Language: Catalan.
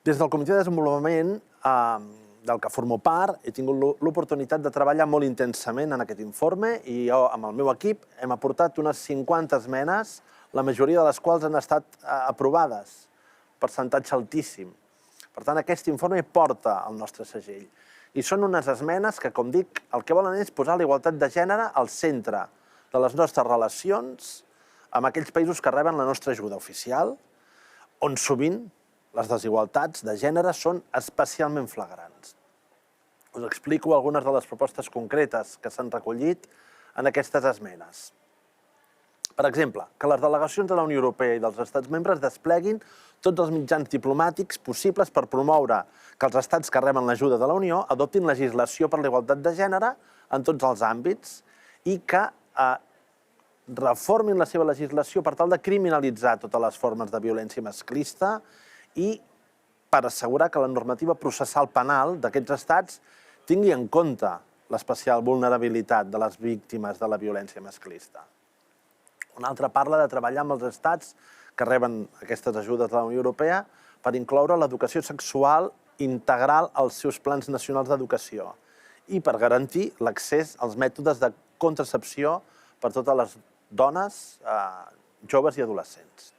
Des del Comitè de Desenvolupament, del que formo part, he tingut l'oportunitat de treballar molt intensament en aquest informe i jo, amb el meu equip, hem aportat unes 50 esmenes, la majoria de les quals han estat aprovades, percentatge altíssim. Per tant, aquest informe porta el nostre segell. I són unes esmenes que, com dic, el que volen és posar la igualtat de gènere al centre de les nostres relacions amb aquells països que reben la nostra ajuda oficial, on sovint les desigualtats de gènere són especialment flagrants. Us explico algunes de les propostes concretes que s'han recollit en aquestes esmenes. Per exemple, que les delegacions de la Unió Europea i dels Estats membres despleguin tots els mitjans diplomàtics possibles per promoure que els estats que reben l'ajuda de la Unió adoptin legislació per la igualtat de gènere en tots els àmbits i que reformin la seva legislació per tal de criminalitzar totes les formes de violència masclista i per assegurar que la normativa processal penal d'aquests estats tingui en compte l'especial vulnerabilitat de les víctimes de la violència masclista. Una altra parla de treballar amb els estats que reben aquestes ajudes de la Unió Europea per incloure l'educació sexual integral als seus plans nacionals d'educació i per garantir l'accés als mètodes de contracepció per a totes les dones, joves i adolescents.